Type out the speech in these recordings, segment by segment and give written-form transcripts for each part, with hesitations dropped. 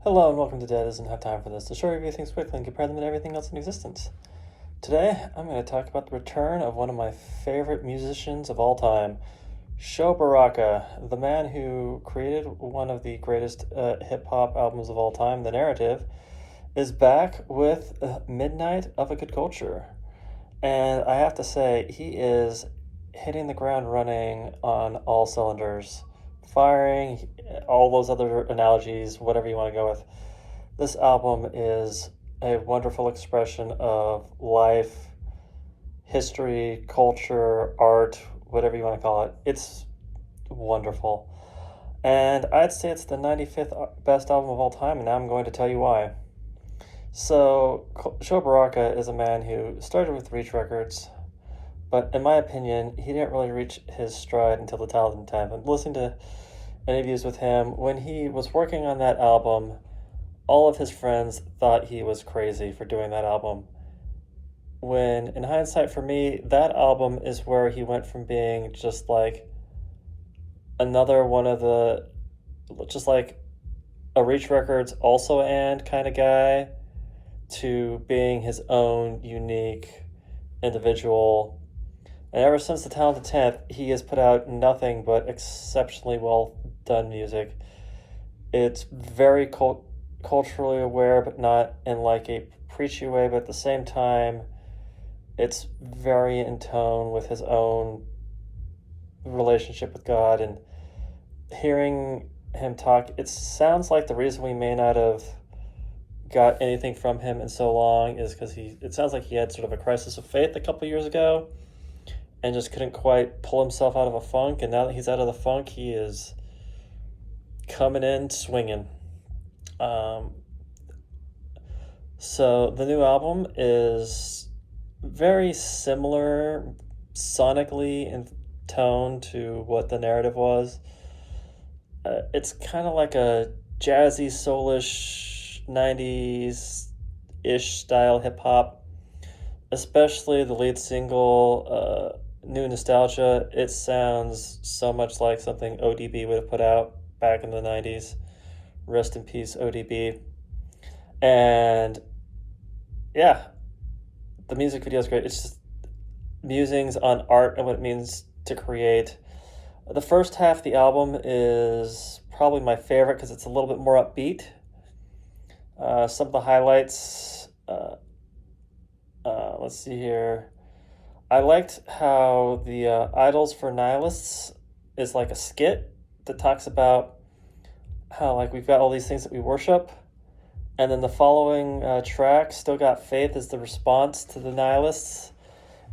Hello and welcome to Dad Doesn't Have Time for This, the show where we review things quickly and compare them to everything else in existence. Today, I'm going to talk about the return of one of my favorite musicians of all time, Sho Baraka, the man who created one of the greatest hip-hop albums of all time, The Narrative, is back with Midnight of a Good Culture. And I have to say, he is hitting the ground running on all cylinders, firing all those other analogies, whatever you want to go with. This album is a wonderful expression of life, history, culture, art, whatever you want to call it. It's wonderful. And I'd say it's the 95th best album of all time, and now I'm going to tell you why. So, Sho Baraka is a man who started with Reach Records, but in my opinion, he didn't really reach his stride until 2010. And listening to interviews with him, when he was working on that album, all of his friends thought he was crazy for doing that album. When, in hindsight, for me, that album is where he went from being just like another one of the, just like a Reach Records also and kind of guy, to being his own unique individual. And ever since The Talented 10th, he has put out nothing but exceptionally well done music. It's very culturally aware, but not in like a preachy way, but at the same time, it's very in tone with his own relationship with God. And hearing him talk, it sounds like the reason we may not have got anything from him in so long is because it sounds like he had sort of a crisis of faith a couple years ago and just couldn't quite pull himself out of a funk. And now that he's out of the funk, he is coming in swinging. So the new album is very similar sonically in tone to what The Narrative was. It's kind of like a jazzy, soulish, 90s-ish style hip-hop, especially the lead single, New Nostalgia. It sounds so much like something ODB would have put out back in the 90s. Rest in peace, ODB. And yeah, the music video is great. It's just musings on art and what it means to create. The first half of the album is probably my favorite because it's a little bit more upbeat. Some of the highlights, let's see here. I liked how the Idols for Nihilists is like a skit that talks about how like we've got all these things that we worship, and then the following track, Still Got Faith, is the response to the Nihilists.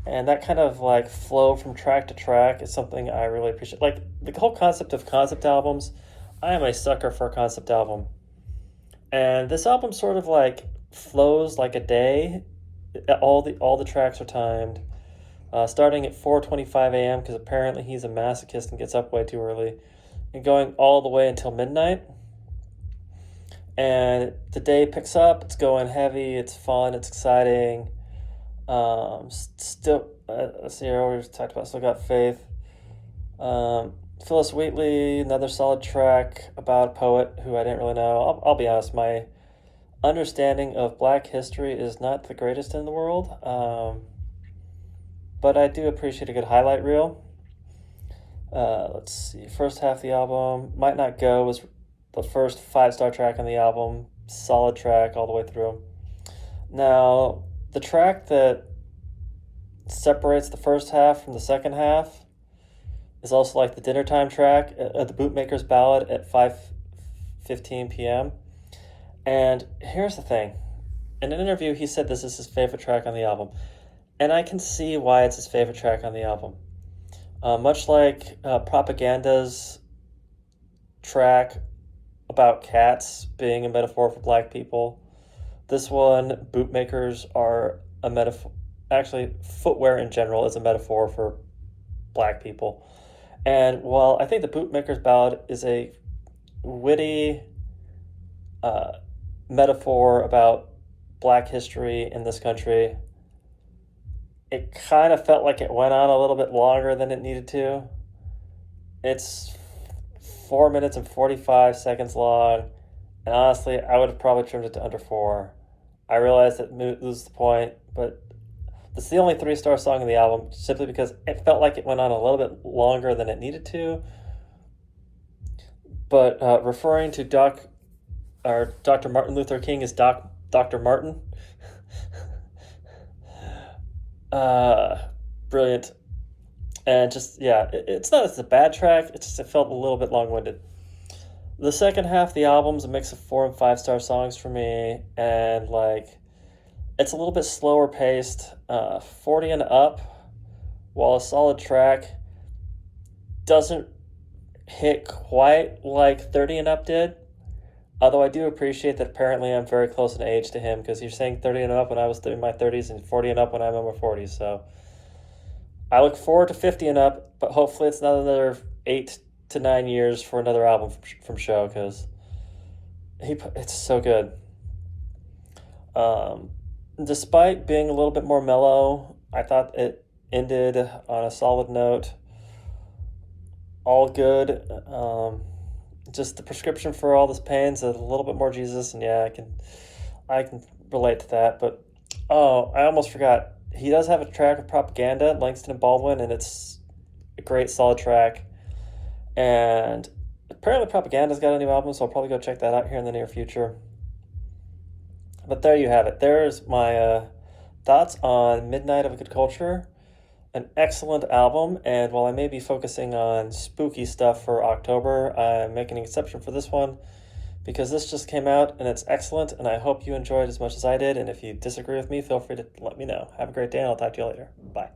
And that kind of like flow from track to track is something I really appreciate. Like the whole concept of concept albums, I am a sucker for a concept album. And this album sort of like flows like a day. All the tracks are timed, starting at 4:25 a.m. because apparently he's a masochist and gets up way too early, and going all the way until midnight. And the day picks up. It's going heavy. It's fun. It's exciting. Still, let's see here. We talked about Still Got Faith. Phyllis Wheatley, another solid track about a poet who I didn't really know. I'll be honest, my understanding of Black history is not the greatest in the world, but I do appreciate a good highlight reel. Let's see, first half of the album, Might Not Go was the first 5-star track on the album. Solid track all the way through. Now, the track that separates the first half from the second half is also like the dinner time track, the Bootmaker's Ballad at 5:15 p.m. And here's the thing. In an interview, he said this is his favorite track on the album. And I can see why it's his favorite track on the album. Much like Propaganda's track about cats being a metaphor for Black people, this one, bootmakers, are a metaphor. Actually, footwear in general is a metaphor for Black people. And while I think the Bootmaker's Ballad is a witty metaphor about Black history in this country, it kind of felt like it went on a little bit longer than it needed to. It's 4 minutes and 45 seconds long, And honestly, I would have probably trimmed it to under 4. I realized that loses the point, but it's the only 3-star song in the album simply because it felt like it went on a little bit longer than it needed to. But referring to Dr. Martin Luther King as Dr. Martin, brilliant. And just, yeah, it's not as a bad track, it felt a little bit long-winded. The second half of the album's a mix of 4 and 5-star songs for me, and like it's a little bit slower paced. 40 and Up, while a solid track, doesn't hit quite like 30 and Up did. Although I do appreciate that apparently I'm very close in age to him, because you're saying 30 and Up when I was in my 30s and 40 and Up when I'm in my 40s. So I look forward to 50 and Up, but hopefully it's not another 8 to 9 years for another album from Sho, because it's so good. Despite being a little bit more mellow, I thought it ended on a solid note. All good. Just the prescription for all this pain is a little bit more Jesus, and yeah, I can relate to that. But I almost forgot. He does have a track with Propaganda, Langston and Baldwin, and it's a great solid track. And apparently Propaganda's got a new album, so I'll probably go check that out here in the near future. But there you have it. There's my thoughts on Midnight of a Good Culture. An excellent album, and while I may be focusing on spooky stuff for October, I'm making an exception for this one because this just came out and it's excellent, and I hope you enjoyed as much as I did. And if you disagree with me, feel free to let me know. Have a great day, and I'll talk to you later. Bye.